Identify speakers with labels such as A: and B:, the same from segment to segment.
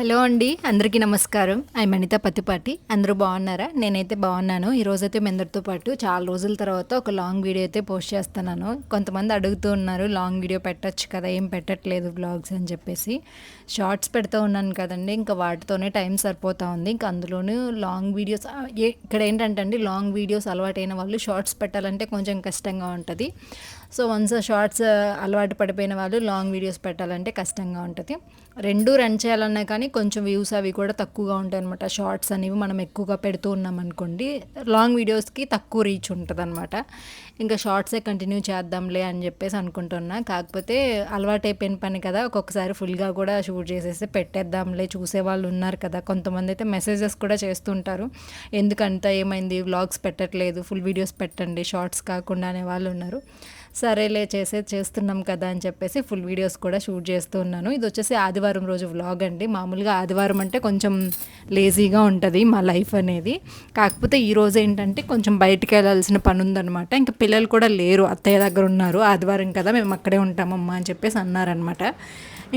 A: Hello అండి, అందరికీ నమస్కారం. అనిత పత్తిపాటి. అందరూ బాగున్నారా? నేనైతే బాగున్నాను. ఈరోజైతే మీ అందరితో పాటు చాలా రోజుల తర్వాత ఒక లాంగ్ వీడియో అయితే పోస్ట్ చేస్తున్నాను. కొంతమంది అడుగుతూ ఉన్నారు, లాంగ్ వీడియో పెట్టచ్చు కదా, ఏం పెట్టట్లేదు వ్లాగ్స్ అని చెప్పేసి. షార్ట్స్ పెడుతూ ఉన్నాను కదండి, ఇంకా వాటితోనే టైం సరిపోతూ ఉంది. ఇంకా అందులోనూ లాంగ్ వీడియోస్ ఇక్కడ ఏంటంటే అండి, లాంగ్ వీడియోస్ అలవాటైన వాళ్ళు షార్ట్స్ పెట్టాలంటే కొంచెం కష్టంగా ఉంటుంది. సో వన్స్ షార్ట్స్ అలవాటు పడిపోయిన వాళ్ళు లాంగ్ వీడియోస్ పెట్టాలంటే కష్టంగా ఉంటుంది. రెండు రన్ చేయాలన్నా కానీ కొంచెం వ్యూస్ అవి కూడా తక్కువగా ఉంటాయి అనమాట. షార్ట్స్ అనేవి మనం ఎక్కువగా పెడుతూ ఉన్నాం అనుకోండి, లాంగ్ వీడియోస్కి తక్కువ రీచ్ ఉంటుంది అనమాట. ఇంకా షార్ట్సే కంటిన్యూ చేద్దాంలే అని చెప్పేసి అనుకుంటున్నా. కాకపోతే అలవాటు అయిపోయిన పని కదా, ఒక్కొక్కసారి ఫుల్గా కూడా షూట్ చేసేసి పెట్టేద్దాంలే, చూసేవాళ్ళు ఉన్నారు కదా. కొంతమంది అయితే మెసేజెస్ కూడా చేస్తుంటారు, ఎందుకంత ఏమైంది వ్లాగ్స్ పెట్టట్లేదు, ఫుల్ వీడియోస్ పెట్టండి షార్ట్స్ కాకుండా అనే వాళ్ళు ఉన్నారు. సరేలే చేస్తున్నాం కదా అని చెప్పేసి ఫుల్ వీడియోస్ కూడా షూట్ చేస్తూ ఉన్నాను. ఇది వచ్చేసి ఆదివారం రోజు వ్లాగ్ అండి. మామూలుగా ఆదివారం అంటే కొంచెం లేజీగా ఉంటుంది మా లైఫ్ అనేది. కాకపోతే ఈరోజు ఏంటంటే కొంచెం బయటికి వెళ్ళాల్సిన పని ఉందనమాట. ఇంకా పిల్లలు కూడా లేరు, అత్తయ్య దగ్గర ఉన్నారు. ఆదివారం కదా, మేము అక్కడే ఉంటామమ్మా అని చెప్పేసి అన్నారనమాట.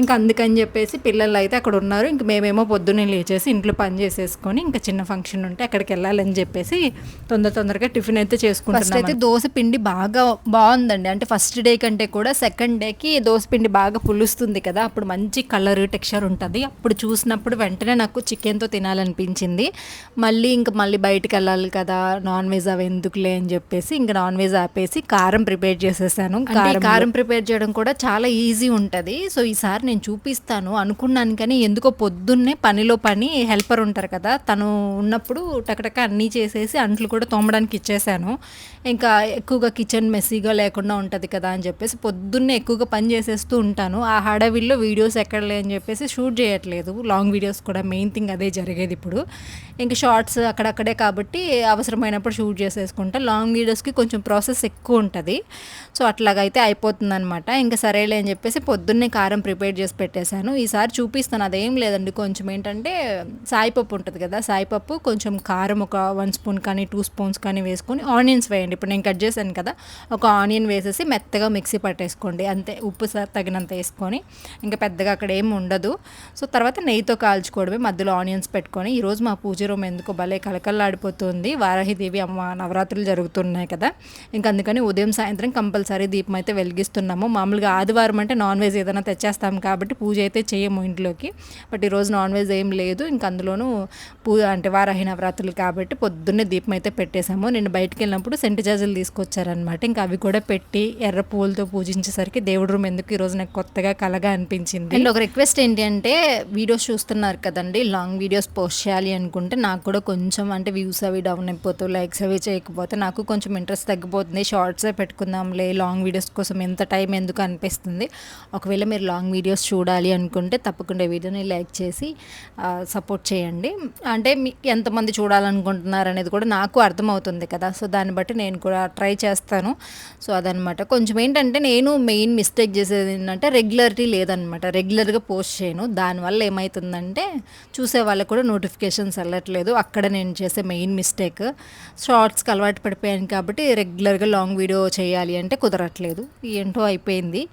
A: ఇంకా అందుకని చెప్పేసి పిల్లలు అయితే అక్కడ ఉన్నారు. ఇంక మేమేమో పొద్దున్నే లేచేసి ఇంట్లో పని చేసేసుకొని ఇంకా చిన్న ఫంక్షన్ ఉంటే అక్కడికి వెళ్ళాలని చెప్పేసి తొందరగా టిఫిన్ అయితే చేసుకుంటాం. ఫస్ట్ అయితే దోశ పిండి బాగా బాగుందండి. అంటే ఫస్ట్ డే కంటే కూడా సెకండ్ డేకి దోశ పిండి బాగా పులుస్తుంది కదా, అప్పుడు మంచి కలర్ టెక్స్చర్ ఉంటుంది. అప్పుడు చూసినప్పుడు వెంటనే నాకు చికెన్తో తినాలనిపించింది. మళ్ళీ బయటకు వెళ్ళాలి కదా, నాన్ వెజ్ అవి ఎందుకులే అని చెప్పేసి ఇంకా నాన్ వెజ్ ఆపేసి కారం ప్రిపేర్ చేసేసాను. కారం ప్రిపేర్ చేయడం కూడా చాలా ఈజీ ఉంటుంది. సో ఈసారి నేను చూపిస్తాను అనుకున్నాను, కానీ ఎందుకో పొద్దున్నే పనిలో పని హెల్పర్ ఉంటారు కదా, తను ఉన్నప్పుడు టకటక అన్నీ చేసేసి అంట్లు కూడా తోమడానికి ఇచ్చేసాను. ఇంకా ఎక్కువగా కిచెన్ మెస్సీగా లేకుండా ఉంటుంది కదా అని చెప్పేసి పొద్దున్నే ఎక్కువగా పని చేసేస్తూ ఉంటాను. ఆ హడావిల్లో వీడియోస్ ఎక్కడలే అని చెప్పేసి షూట్ చేయట్లేదు. లాంగ్ వీడియోస్ కూడా మెయిన్ థింగ్ అదే జరిగేది ఇప్పుడు. ఇంకా షార్ట్స్ అక్కడక్కడే కాబట్టి అవసరమైనప్పుడు షూట్ చేసేసుకుంటా. లాంగ్ వీడియోస్కి కొంచెం ప్రాసెస్ ఎక్కువ ఉంటుంది. సో అట్లాగైతే అయిపోతుంది అనమాట. ఇంకా సరేలే అని చెప్పేసి పొద్దున్నే కారం ప్రిపేర్ చేసి పెట్టేశాను. ఈసారి చూపిస్తాను. అదేం లేదండి, కొంచెం ఏంటంటే సాయిపప్పు ఉంటుంది కదా, సాయిపప్పు కొంచెం కారం ఒక 1 స్పూన్ కానీ 2 స్పూన్స్ కానీ వేసుకొని ఆనియన్స్ వేయండి. ఇప్పుడు నేను కట్ చేశాను కదా, ఒక ఆనియన్ వేసేసి మెత్తగా మిక్సీ పట్టేసుకోండి అంతే. ఉప్పు తగినంత వేసుకొని, ఇంకా పెద్దగా అక్కడ ఏమి ఉండదు. సో తర్వాత నెయ్యితో కాల్చుకోవడమే, మధ్యలో ఆనియన్స్ పెట్టుకొని. ఈరోజు మా పూజ రూమ్ ఎందుకో భలే కలకల్లాడిపోతుంది. వారాహిదేవి అమ్మ నవరాత్రులు జరుగుతున్నాయి కదా, ఇంకా అందుకని ఉదయం సాయంత్రం కంపల్సరీ దీపం అయితే వెలిగిస్తున్నాము. మామూలుగా ఆదివారం అంటే నాన్ వెజ్ ఏదైనా తెచ్చేస్తాం కాబట్టి పూజ అయితే చేయము ఇంట్లోకి. బట్ ఈరోజు నాన్ వెజ్ ఏం లేదు. ఇంక అందులోనూ పూజ అంటే వారాహి నవరాత్రులు కాబట్టి పొద్దున్నే దీపం అయితే పెట్టేశాము. నేను బయటకు వెళ్ళినప్పుడు సెంటు జాజులు తీసుకొచ్చారనమాట. ఇంకా అవి కూడా పెట్టి ఎర్ర పువ్వులతో పూజించేసరికి దేవుడి రూమ్ ఎందుకు ఈరోజు నాకు కొత్తగా కలగా అనిపించింది. అండ్ ఒక రిక్వెస్ట్ ఏంటి అంటే, వీడియోస్ చూస్తున్నారు కదండి, లాంగ్ వీడియోస్ పోస్ట్ చేయాలి అనుకుంటే నాకు కూడా కొంచెం అంటే వ్యూస్ అవి డౌన్ అయిపోతాయి, లైక్స్ అవి చేయకపోతే నాకు కొంచెం ఇంట్రెస్ట్ తగ్గిపోతుంది. షార్ట్సే పెట్టుకుందాంలే, లాంగ్ వీడియోస్ కోసం ఎంత టైం ఎందుకు అనిపిస్తుంది. ఒకవేళ మీరు లాంగ్ వీడియోస్ చూడాలి అనుకుంటే తప్పకుండా వీడియోని లైక్ చేసి సపోర్ట్ చేయండి. అంటే మీకు ఎంతమంది చూడాలనుకుంటున్నారు అనేది కూడా నాకు అర్థమవుతుంది కదా, సో దాన్ని బట్టి నేను కూడా ట్రై చేస్తాను. సో అదనమాట. కొంచెం ఏంటంటే నేను మెయిన్ మిస్టేక్ చేసేది ఏంటంటే రెగ్యులారిటీ లేదనమాట. రెగ్యులర్గా పోస్ట్ చేయను. దానివల్ల ఏమవుతుందంటే చూసే వాళ్ళకి కూడా నోటిఫికేషన్స్ వెళ్ళట్లేదు. అక్కడ నేను చేసే మెయిన్ మిస్టేక్. షార్ట్స్కి అలవాటు పడిపోయాను కాబట్టి రెగ్యులర్గా లాంగ్ వీడియో చేయాలి అంటే కుదరట్లేదు. ఏంటో అయిపోయింది.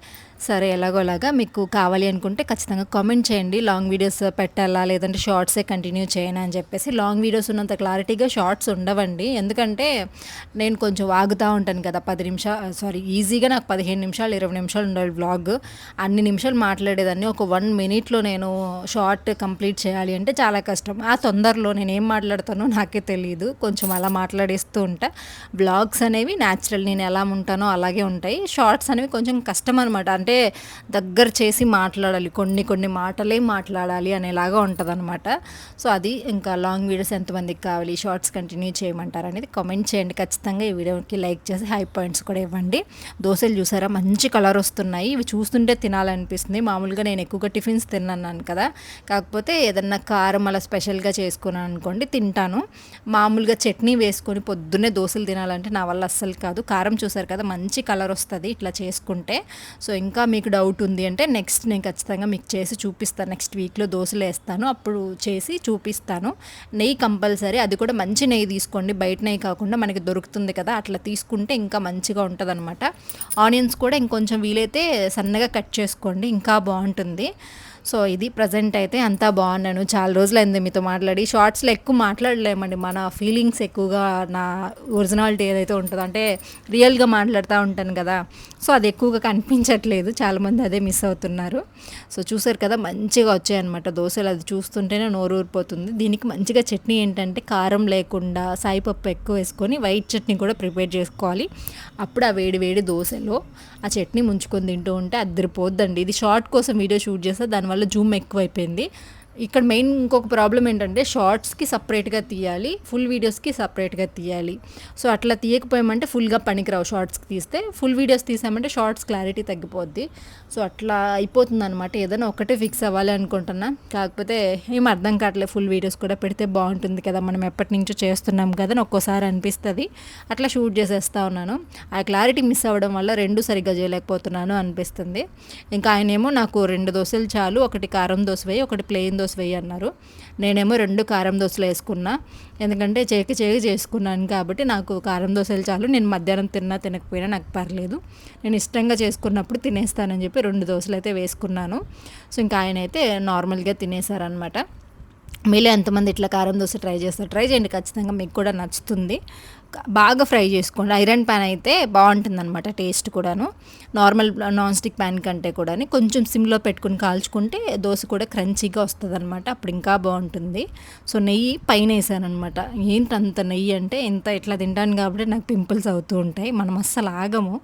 A: సరే, ఎలాగోలాగా మీకు కావాలి అనుకుంటే ఖచ్చితంగా కామెంట్ చేయండి, లాంగ్ వీడియోస్ పెట్టాలా లేదంటే షార్ట్సే కంటిన్యూ చేయనా అని చెప్పేసి. లాంగ్ వీడియోస్ ఉన్నంత క్లారిటీగా షార్ట్స్ ఉండవండి, ఎందుకంటే నేను కొంచెం వాగుతూ ఉంటాను కదా. 10 నిమిషాలు ఈజీగా నాకు 15 నిమిషాలు 20 నిమిషాలు ఉండాలి వ్లాగ్. అన్ని నిమిషాలు మాట్లాడేదాన్ని ఒక 1 మినిట్లో నేను షార్ట్ కంప్లీట్ చేయాలి అంటే చాలా కష్టం. ఆ తొందరలో నేను ఏం మాట్లాడతానో నాకే తెలియదు, కొంచెం అలా మాట్లాడేస్తూ ఉంటా. వ్లాగ్స్ అనేవి న్యాచురల్, నేను ఎలా ఉంటానో అలాగే ఉంటాయి. షార్ట్స్ అనేవి కొంచెం కష్టం అనమాట. అంటే దగ్గర చేసి మాట్లాడాలి, కొన్ని మాటలే మాట్లాడాలి అనేలాగా ఉంటుంది అనమాట. సో అది ఇంకా లాంగ్ వీడియోస్ ఎంతమందికి కావాలి, షార్ట్స్ కంటిన్యూ చేయమంటారు అనేది కామెంట్ చేయండి. ఖచ్చితంగా ఈ వీడియోకి లైక్ చేసి హై పాయింట్స్ కూడా ఇవ్వండి. దోశలు చూసారా, మంచి కలర్ వస్తున్నాయి. ఇవి చూస్తుంటే తినాలనిపిస్తుంది. మామూలుగా నేను ఎక్కువగా టిఫిన్స్ తిన్నాను కదా, కాకపోతే ఏదన్నా కారం అలా స్పెషల్గా చేసుకున్నాను అనుకోండి తింటాను. మామూలుగా చట్నీ వేసుకొని పొద్దున్నే దోశలు తినాలంటే నా వల్ల అస్సలు కాదు. కారం చూసారు కదా, మంచి కలర్ వస్తుంది ఇట్లా చేసుకుంటే. సో ఇంకా మీకు డౌట్ ఉంది అంటే నెక్స్ట్ నేను ఖచ్చితంగా మీకు చేసి చూపిస్తాను. నెక్స్ట్ వీక్లో దోశలు వేస్తాను, అప్పుడు చేసి చూపిస్తాను. నెయ్యి కంపల్సరీ, అది కూడా మంచి నెయ్యి తీసుకోండి, బయట నెయ్యి కాకుండా మనకి దొరుకుతుంది కదా, అట్లా తీసుకుంటే ఇంకా మంచిగా ఉంటుంది అనమాట. ఆనియన్స్ కూడా ఇంకొంచెం వీలైతే సన్నగా కట్ చేసుకోండి, ఇంకా బాగుంటుంది. సో ఇది ప్రజెంట్ అయితే అంతా బాగున్నాను. చాలా రోజులైంది మీతో మాట్లాడి. షార్ట్స్లో ఎక్కువ మాట్లాడలేమండి, మన ఫీలింగ్స్ ఎక్కువగా, నా ఒరిజినాలిటీ ఏదైతే ఉంటుందో అంటే రియల్గా మాట్లాడుతూ ఉంటాను కదా, సో అది ఎక్కువగా కనిపించట్లేదు. చాలామంది అదే మిస్ అవుతున్నారు. సో చూసారు కదా, మంచిగా వచ్చాయన్నమాట దోశలు. అది చూస్తుంటేనే నోరు ఊరిపోతుంది. దీనికి మంచిగా చట్నీ ఏంటంటే కారం లేకుండా సాయిపప్పు ఎక్కువ వేసుకొని వైట్ చట్నీ కూడా ప్రిపేర్ చేసుకోవాలి. అప్పుడు ఆ వేడి వేడి దోశలో ఆ చట్నీ ముంచుకొని తింటూ ఉంటే అద్దరిపోద్దండి. ఇది షార్ట్ కోసం వీడియో షూట్ చేస్తే దానివల్ల జూమ్ ఎక్కువైపోయింది. ఇక్కడ మెయిన్ ఇంకొక ప్రాబ్లం ఏంటంటే షార్ట్స్కి సపరేట్గా తీయాలి, ఫుల్ వీడియోస్కి సపరేట్గా తీయాలి. సో అట్లా తీయకపోయామంటే ఫుల్గా పనికిరావు. షార్ట్స్కి తీస్తే ఫుల్ వీడియోస్ తీసామంటే షార్ట్స్ క్లారిటీ తగ్గిపోద్ది. సో అట్లా అయిపోతుంది అనమాట. ఏదైనా ఒకటే ఫిక్స్ అవ్వాలి అనుకుంటున్నా, కాకపోతే ఏం అర్థం కావట్లేదు. ఫుల్ వీడియోస్ కూడా పెడితే బాగుంటుంది కదా, మనం ఎప్పటి నుంచో చేస్తున్నాం కదా అని ఒక్కోసారి అనిపిస్తుంది. అట్లా షూట్ చేసేస్తా ఉన్నాను. ఆ క్లారిటీ మిస్ అవ్వడం వల్ల రెండు సరిగ్గా చేయలేకపోతున్నాను అనిపిస్తుంది. ఇంకా ఆయనేమో నాకు 2 దోశలు చాలు, ఒకటి కారం దోశ వేయి, ఒకటి ప్లెయిన్ దోశ వేయి అన్నారు. నేనేమో 2 కారం దోశలు వేసుకున్నా, ఎందుకంటే చేకి చేసుకున్నాను కాబట్టి నాకు కారం దోశలు చాలు. నేను మధ్యాహ్నం తినకపోయినా నాకు పర్లేదు, నేను ఇష్టంగా చేసుకున్నప్పుడు తినేస్తానని చెప్పి 2 దోశలు అయితే వేసుకున్నాను. సో ఇంకా ఆయన అయితే నార్మల్గా తినేసారనమాట. మీలో ఎంతమంది ఇట్లా కారం దోశ ట్రై చేస్తారు? ట్రై చేయండి, ఖచ్చితంగా మీకు కూడా నచ్చుతుంది. బాగా ఫ్రై చేసుకోండి. ఐరన్ ప్యాన్ అయితే బాగుంటుందన్నమాట, టేస్ట్ కూడాను. నార్మల్ నాన్ స్టిక్ ప్యాన్ కంటే కూడా కొంచెం సిమ్లో పెట్టుకుని కాల్చుకుంటే దోశ కూడా క్రంచీగా వస్తుంది అనమాట, అప్పుడు ఇంకా బాగుంటుంది. సో నెయ్యి పైన వేసాను అనమాట. ఏంటి అంత నెయ్యి అంటే, ఇంత ఇట్లా తింటాను కాబట్టి నాకు పింపుల్స్ అవుతూ ఉంటాయి, మనం అస్సలు ఆగము.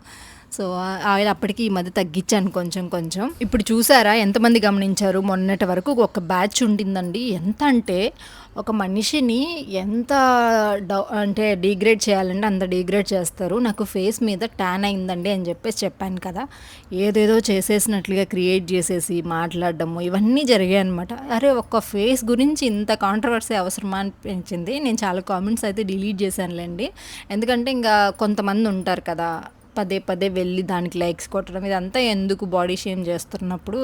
A: సో ఆయిల్ అప్పటికి ఈ మధ్య తగ్గించాను కొంచెం. ఇప్పుడు చూసారా ఎంతమంది గమనించారు? మొన్నటి వరకు ఒక బ్యాచ్ ఉండిందండి. ఎంత అంటే ఒక మనిషిని ఎంత అంటే డిగ్రేడ్ చేయాలంటే అంత డిగ్రేడ్ చేస్తారు. నాకు ఫేస్ మీద ట్యాన్ అయిందండి అని చెప్పాను కదా, ఏదేదో చేసేసినట్లుగా క్రియేట్ చేసేసి మాట్లాడడము ఇవన్నీ జరిగాయి అనమాట. అరే ఒక్క ఫేస్ గురించి ఇంత కాంట్రవర్సీ అవసరమా అనిపించింది. నేను చాలా కామెంట్స్ అయితే డిలీట్ చేశానులేండి, ఎందుకంటే ఇంకా కొంతమంది ఉంటారు కదా పదే వెళ్ళి దానికి లైక్స్ కొట్టడం, ఇదంతా ఎందుకు బాడీ షేమ్ చేస్తున్నప్పుడు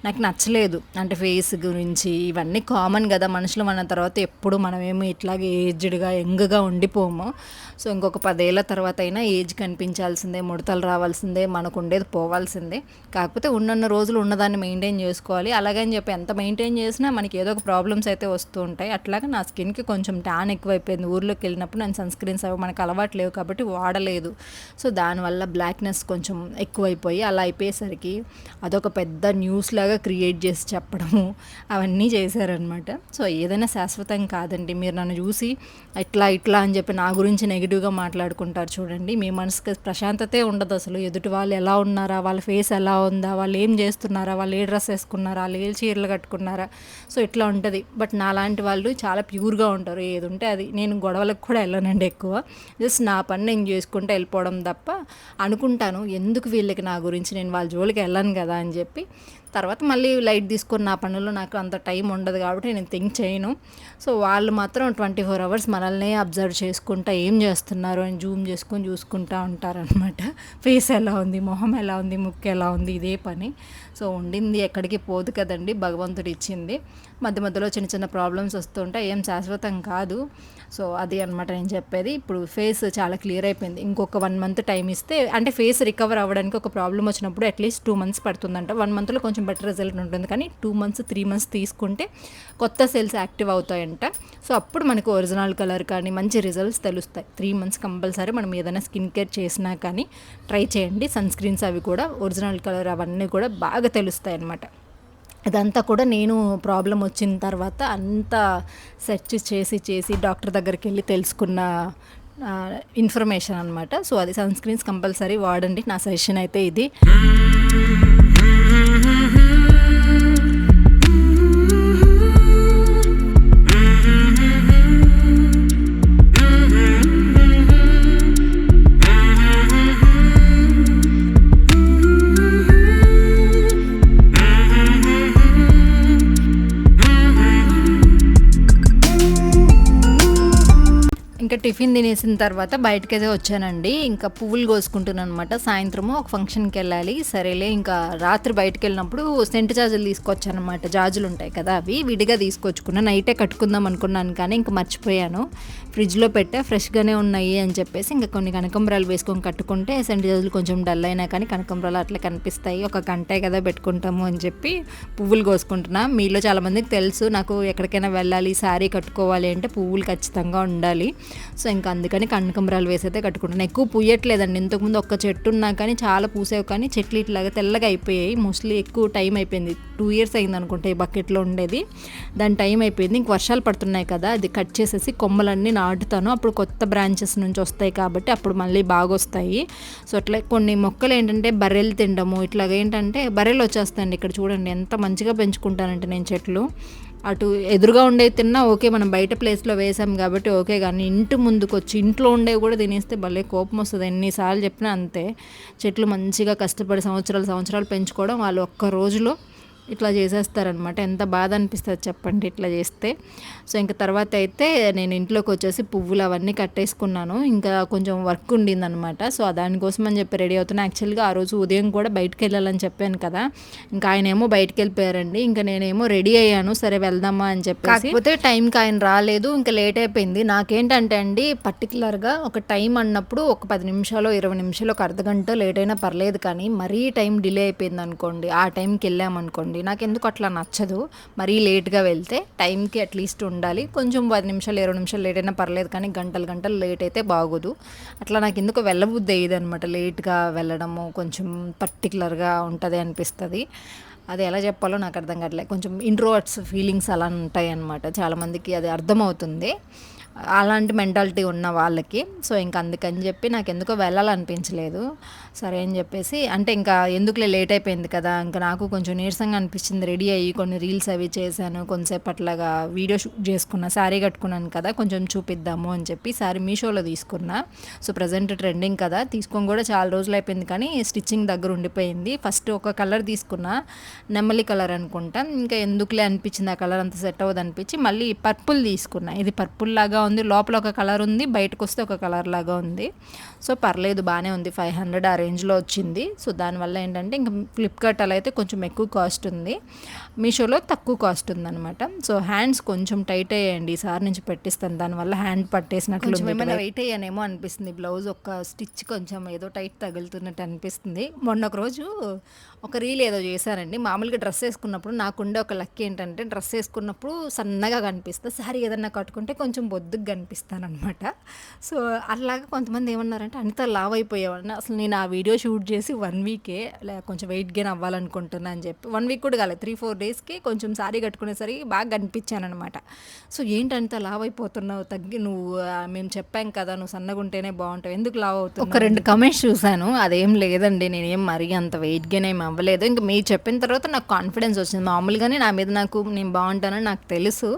A: నాకు నచ్చలేదు. అంటే ఫేస్ గురించి ఇవన్నీ కామన్ కదా, మనుషులు మన తర్వాత ఎప్పుడు మనమేమో ఇట్లాగే ఏజ్డ్గా యంగ్గా ఉండిపోము. సో ఇంకొక 10 ఏళ్ళ తర్వాత అయినా ఏజ్ కనిపించాల్సిందే, ముడతలు రావాల్సిందే, మనకు ఉండేది పోవాల్సిందే. కాకపోతే ఉన్నన్న రోజులు ఉన్నదాన్ని మెయింటైన్ చేసుకోవాలి. అలాగని చెప్పి ఎంత మెయింటైన్ చేసినా మనకి ఏదో ఒక ప్రాబ్లమ్స్ అయితే వస్తూ ఉంటాయి. అట్లాగే నా స్కిన్కి కొంచెం ట్యాన్ ఎక్కువైపోయింది. ఊర్లోకి వెళ్ళినప్పుడు నేను సన్ స్క్రీన్స్ అవి మనకు అలవాటు లేవు కాబట్టి వాడలేదు. సో దానివల్ల బ్లాక్నెస్ కొంచెం ఎక్కువైపోయి అలా అయిపోయేసరికి అదొక పెద్ద న్యూస్ లాగా క్రియేట్ చేసి చెప్పడము అవన్నీ చేశారనమాట. సో ఏదైనా శాశ్వతం కాదండి. మీరు నన్ను చూసి ఇట్లా అని చెప్పి నా గురించి నెగిటివ్గా మాట్లాడుకుంటారు చూడండి, మీ మనసుకి ప్రశాంతతే ఉండదు అసలు. ఎదుటి వాళ్ళు ఎలా ఉన్నారా, వాళ్ళ ఫేస్ ఎలా ఉందా, వాళ్ళు ఏం చేస్తున్నారా, వాళ్ళు ఏ డ్రెస్ వేసుకున్నారా, వాళ్ళు ఏ చీరలు కట్టుకున్నారా, సో ఇట్లా ఉంటుంది. బట్ నాలాంటి వాళ్ళు చాలా ప్యూర్గా ఉంటారు. ఏది ఉంటే అది. నేను గొడవలకు కూడా వెళ్ళనండి ఎక్కువ, జస్ట్ నా పని నేను చేసుకుంటే వెళ్ళిపోవడం తప్ప. అనుకుంటాను ఎందుకు వీళ్ళకి నా గురించి, నేను వాళ్ళ జోలికి వెళ్ళను కదా అని చెప్పి. తర్వాత మళ్ళీ లైట్ తీసుకొని నా పనుల్లో నాకు అంత టైం ఉండదు కాబట్టి నేను థింక్ చేయను. సో వాళ్ళు మాత్రం 24 hours మనల్ని అబ్జర్వ్ చేసుకుంటా ఏం చేస్తున్నారు అని జూమ్ చేసుకొని చూసుకుంటూ ఉంటారనమాట. ఫేస్ ఎలా ఉంది, మొహం ఎలా ఉంది, ముక్కు ఎలా ఉంది, ఇదే పని. సో ఉండింది ఎక్కడికి పోదు కదండి, భగవంతుడు ఇచ్చింది. మధ్యలో చిన్న ప్రాబ్లమ్స్ వస్తుంటాయి, ఏం శాశ్వతం కాదు. సో అది అనమాట నేను చెప్పేది. ఇప్పుడు ఫేస్ చాలా క్లియర్ అయిపోయింది. ఇంకొక 1 month టైం ఇస్తే, అంటే ఫేస్ రికవర్ అవ్వడానికి ఒక ప్రాబ్లం వచ్చినప్పుడు అట్లీస్ట్ 2 months పడుతుందంట. 1 monthలో కొంచెం బెటర్ రిజల్ట్ ఉంటుంది, కానీ 2 months 3 months తీసుకుంటే కొత్త సెల్స్ యాక్టివ్ అవుతాయంట. సో అప్పుడు మనకు ఒరిజినల్ కలర్ కానీ మంచి రిజల్ట్స్ తెలుస్తాయి. 3 months కంపల్సరీ మనం ఏదైనా స్కిన్ కేర్ చేసినా కానీ ట్రై చేయండి. సన్ స్క్రీన్స్ అవి కూడా ఒరిజినల్ కలర్ అవన్నీ కూడా బాగా తెలుస్తాయి అన్నమాట. ఇదంతా కూడా నేను ప్రాబ్లం వచ్చిన తర్వాత అంతా సెర్చ్ చేసి డాక్టర్ దగ్గరికి వెళ్ళి తెలుసుకున్న ఇన్ఫర్మేషన్ అనమాట. సో అది సన్ స్క్రీన్స్ కంపల్సరీ వాడండి, నా సజెషన్ అయితే ఇది. ఇంకా టిఫిన్ తినేసిన తర్వాత బయటకైతే వచ్చానండి. ఇంకా పువ్వులు కోసుకుంటున్నాను అనమాట. సాయంత్రము ఒక ఫంక్షన్కి వెళ్ళాలి. సరేలే ఇంకా రాత్రి బయటకు వెళ్ళినప్పుడు సెంటు జాజులు తీసుకొచ్చానమాట. జాజులు ఉంటాయి కదా, అవి విడిగా తీసుకొచ్చుకున్నా. నైటే కట్టుకుందాం అనుకున్నాను కానీ ఇంకా మర్చిపోయాను. ఫ్రిడ్జ్లో పెట్టా, ఫ్రెష్గానే ఉన్నాయి అని చెప్పేసి ఇంకా కొన్ని కనకంబరాలు వేసుకొని కట్టుకుంటే సెంటు జాజులు కొంచెం డల్ అయినా కానీ కనకంబరాలు అట్లా కనిపిస్తాయి. ఒక గంటే కదా పెట్టుకుంటాము అని చెప్పి పువ్వులు కోసుకుంటున్నా. మీలో చాలామందికి తెలుసు నాకు ఎక్కడికైనా వెళ్ళాలి, శారీ కట్టుకోవాలి అంటే పువ్వులు ఖచ్చితంగా ఉండాలి. సో ఇంకా అందుకని కనకంబరాలు వేసైతే కట్టుకుంటాను. ఎక్కువ పూయట్లేదండి. ఇంతకుముందు ఒక్క చెట్టు ఉన్నా కానీ చాలా పూసేవి, కానీ చెట్లు ఇట్లాగా తెల్లగా అయిపోయాయి. మోస్ట్లీ ఎక్కువ టైం అయిపోయింది. 2 years అయింది అనుకుంటే ఈ బకెట్లో ఉండేది. దాని టైం అయిపోయింది. ఇంక వర్షాలు పడుతున్నాయి కదా, అది కట్ చేసేసి కొమ్మలన్నీ నాటుతాను. అప్పుడు కొత్త బ్రాంచెస్ నుంచి వస్తాయి కాబట్టి అప్పుడు మళ్ళీ బాగా వస్తాయి. సో అట్లా కొన్ని మొక్కలు ఏంటంటే బర్రెలు తినడము ఇట్లాగ ఏంటంటే బర్రెలు వచ్చేస్తాయండి. ఇక్కడ చూడండి ఎంత మంచిగా పెంచుకుంటానంటే నేను చెట్లు. అటు ఎదురుగా ఉండేవి తిన్నా ఓకే, మనం బయట ప్లేస్లో వేసాం కాబట్టి ఓకే, కానీ ఇంటి ముందుకు వచ్చి ఇంట్లో ఉండేవి కూడా తినేస్తే భలే కోపం వస్తుంది. ఎన్నిసార్లు చెప్పినా అంతే. చెట్లు మంచిగా కష్టపడి సంవత్సరాలు పెంచుకోవడం, వాళ్ళు ఒక్క రోజులో ఇట్లా చేసేస్తారనమాట. ఎంత బాధ అనిపిస్తుంది చెప్పండి ఇట్లా చేస్తే. సో ఇంకా తర్వాత అయితే నేను ఇంట్లోకి వచ్చేసి పువ్వులు అవన్నీ కట్టేసుకున్నాను. ఇంకా కొంచెం వర్క్ ఉండిందనమాట. సో దానికోసం అని చెప్పి రెడీ అవుతున్నా. యాక్చువల్గా ఆ రోజు ఉదయం కూడా బయటకు వెళ్ళాలని చెప్పాను కదా, ఇంకా ఆయన ఏమో బయటకు వెళ్ళిపోయారండి. ఇంకా నేనేమో రెడీ అయ్యాను, సరే వెళ్దామా అని చెప్పి. కాకపోతే టైంకి ఆయన రాలేదు, ఇంకా లేట్ అయిపోయింది. నాకేంటంటే అండి పర్టికులర్గా ఒక టైం అన్నప్పుడు ఒక 10 నిమిషాలు 20 నిమిషాలు ఒక అర్ధగంట లేట్ అయినా పర్లేదు, కానీ మరీ టైం డిలే అయిపోయింది అనుకోండి, ఆ టైంకి వెళ్ళామనుకోండి నాకు ఎందుకు అట్లా నచ్చదు. మరీ లేట్గా వెళ్తే టైంకి అట్లీస్ట్ ఉండాలి. కొంచెం 10 నిమిషాలు 20 నిమిషాలు లేట్ అయినా పర్లేదు, కానీ గంటలు లేట్ అయితే బాగోదు. అట్లా నాకు ఎందుకు వెళ్ళబుద్ధి అయ్యేది అనమాట. లేట్గా వెళ్ళడము కొంచెం పర్టికులర్గా ఉంటుంది అనిపిస్తుంది. అది ఎలా చెప్పాలో నాకు అర్థం కావట్లేదు. కొంచెం ఇంట్రోవర్ట్స్ ఫీలింగ్స్ అలా ఉంటాయి అన్నమాట. చాలామందికి అది అర్థమవుతుంది, అలాంటి మెంటాలిటీ ఉన్న వాళ్ళకి. సో ఇంకా అందుకని చెప్పి నాకు ఎందుకో వెళ్ళాలనిపించలేదు. సరే అని చెప్పేసి అంటే ఇంకా ఎందుకులే లేట్ అయిపోయింది కదా, ఇంకా నాకు కొంచెం నీరసంగా అనిపించింది. రెడీ అయ్యి కొన్ని రీల్స్ అవి చేశాను, కొంతసేపు అట్లాగా వీడియో షూట్ చేసుకున్నా. శారీ కట్టుకున్నాను కదా, కొంచెం చూపిద్దాము అని చెప్పి శారీ మీషోలో తీసుకున్నా. సో ప్రజెంట్ ట్రెండింగ్ కదా, తీసుకొని కూడా చాలా రోజులు అయిపోయింది కానీ స్టిచ్చింగ్ దగ్గర ఉండిపోయింది. ఫస్ట్ ఒక కలర్ తీసుకున్నా, నెమ్మలి కలర్ అనుకుంటా. ఇంకా ఎందుకులే అనిపించింది, ఆ కలర్ అంత సెట్ అవ్వదు అనిపించి మళ్ళీ పర్పుల్ తీసుకున్నా. ఇది పర్పుల్ లాగా ఉంది, లోపల ఒక కలర్ ఉంది, బయటకు వస్తే ఒక కలర్ లాగా ఉంది. సో పర్లేదు, బాగానే ఉంది. 500 ఆ రేంజ్లో వచ్చింది. సో దానివల్ల ఏంటంటే ఇంకా ఫ్లిప్కార్ట్ అలా అయితే కొంచెం ఎక్కువ కాస్ట్ ఉంది, మీషోలో తక్కువ కాస్ట్ ఉందన్నమాట. సో హ్యాండ్స్ కొంచెం టైట్ అయ్యాయండి, ఈసారి నుంచి పెట్టిస్తాను. దానివల్ల హ్యాండ్ పట్టేసినట్లు ఏమైనా వెయిట్ అయ్యానేమో అనిపిస్తుంది. బ్లౌజ్ ఒక స్టిచ్ కొంచెం ఏదో టైట్ తగులుతున్నట్టు అనిపిస్తుంది. మొన్న ఒక రోజు ఒక రీల్ ఏదో చేశానండి. మామూలుగా డ్రెస్ వేసుకున్నప్పుడు నాకుండే ఒక లక్ ఏంటంటే డ్రెస్ వేసుకున్నప్పుడు సన్నగా కనిపిస్తా, సారీ ఏదన్నా కట్టుకుంటే కొంచెం బొద్దుగా కనిపిస్తానమాట. సో అలాగా కొంతమంది ఏమన్నారంటే అంత లావ్ అయిపోయావన్న. అసలు నేను ఆ వీడియో షూట్ చేసి 1 వీకే కొంచెం వెయిట్ గెయిన్ అవ్వాలనుకుంటున్నా అని చెప్పి 1 వీక్ కూడా కాలేదు, 3-4 డేస్కి కొంచెం సారీ కట్టుకునేసరికి బాగా కనిపించాను అనమాట. సో ఏంటంత లావ్ అయిపోతున్నావు, తగ్గి నువ్వు మేము చెప్పాం కదా నువ్వు సన్నగా ఉంటేనే బాగుంటావు, ఎందుకు లావ్ అవుతావు. ఒక 2 కమెంట్స్ చూశాను, అదేం లేదండి, నేనేం మరీ అంత వెయిట్ గెయిన్ ఏం అవ్వలేదు. ఇంకా మీరు చెప్పిన తర్వాత నాకు కాన్ఫిడెన్స్ వచ్చింది. మామూలుగానే నా మీద నేను బాగుంటానని నాకు తెలుసు.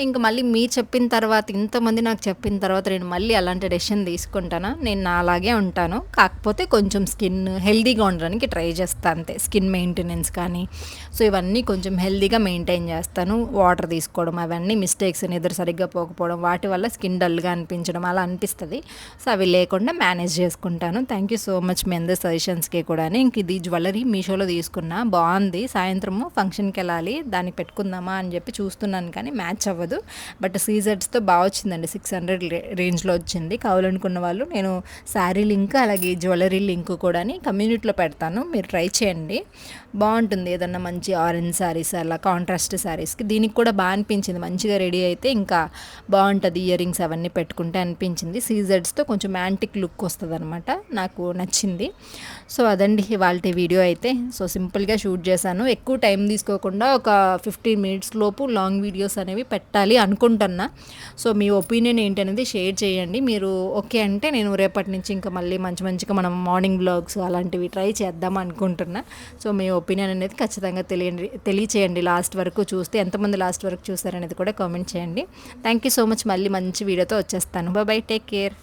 A: ఇంక మళ్ళీ మీరు చెప్పిన తర్వాత, ఇంతమంది నాకు చెప్పిన తర్వాత నేను మళ్ళీ అలాంటి డెసిషన్ తీసుకుంటానా? నేను నా అలాగే ఉంటాను, కాకపోతే కొంచెం స్కిన్ హెల్దీగా ఉండడానికి ట్రై చేస్తాను అంతే. స్కిన్ మెయింటెనెన్స్ కానీ సో ఇవన్నీ కొంచెం హెల్దీగా మెయింటైన్ చేస్తాను. వాటర్ తీసుకోవడం అవన్నీ మిస్టేక్స్, నిద్ర సరిగ్గా పోకపోవడం వాటి వల్ల స్కిన్ డల్గా అనిపించడం అలా అనిపిస్తుంది. సో అవి లేకుండా మేనేజ్ చేసుకుంటాను. థ్యాంక్ యూ సో మచ్ మీ అందరి సజెషన్స్కి కూడా. ఇంక ఇది జ్యువెలరీ మీషోలో తీసుకున్నా, బాగుంది. సాయంత్రము ఫంక్షన్కి వెళ్ళాలి, దాన్ని పెట్టుకుందామా అని చెప్పి చూస్తున్నాను కానీ మ్యాచ్ అవ్వదు. బట్ సీజెడ్స్తో బాగా వచ్చిందండి, 600 రేంజ్లో వచ్చింది. కావాలనుకున్న వాళ్ళు నేను శారీ లింక్ అలాగే జ్యువెలరీ లింక్ కూడా కమ్యూనిటీలో పెడతాను, మీరు ట్రై చేయండి. బాగుంటుంది. ఏదన్నా మంచి ఆరెంజ్ శారీస్ అలా కాంట్రాస్ట్ శారీస్కి దీనికి కూడా బాగా అనిపించింది. మంచిగా రెడీ అయితే ఇంకా బాగుంటుంది, ఇయర్ రింగ్స్ అవన్నీ పెట్టుకుంటే అనిపించింది. సీజెడ్స్తో కొంచెం యాంటిక్ లుక్ వస్తుంది అనమాట, నాకు నచ్చింది. సో అదండి ఇవాళ వీడియో అయితే. సో సింపుల్గా షూట్ చేశాను, ఎక్కువ టైం తీసుకోకుండా ఒక 15 minutes లోపు లాంగ్ వీడియోస్ అనేవి పెట్టాలి అనుకుంటున్నా. సో మీ ఒపీనియన్ ఏంటనేది షేర్ చేయండి. మీరు ఓకే అంటే నేను రేపటి నుంచి ఇంకా మళ్ళీ మంచిగా మనం మార్నింగ్ బ్లాగ్స్ అలాంటివి ట్రై చేద్దాం అనుకుంటున్నా. సో మీ ఒపీనియన్ అనేది ఖచ్చితంగా తెలియచేయండి. లాస్ట్ వరకు చూస్తే ఎంతమంది లాస్ట్ వరకు చూస్తారనేది కూడా కామెంట్ చేయండి. Thank you so much. మళ్ళీ మంచి వీడియోతో వచ్చేస్తాను. Bye, take care.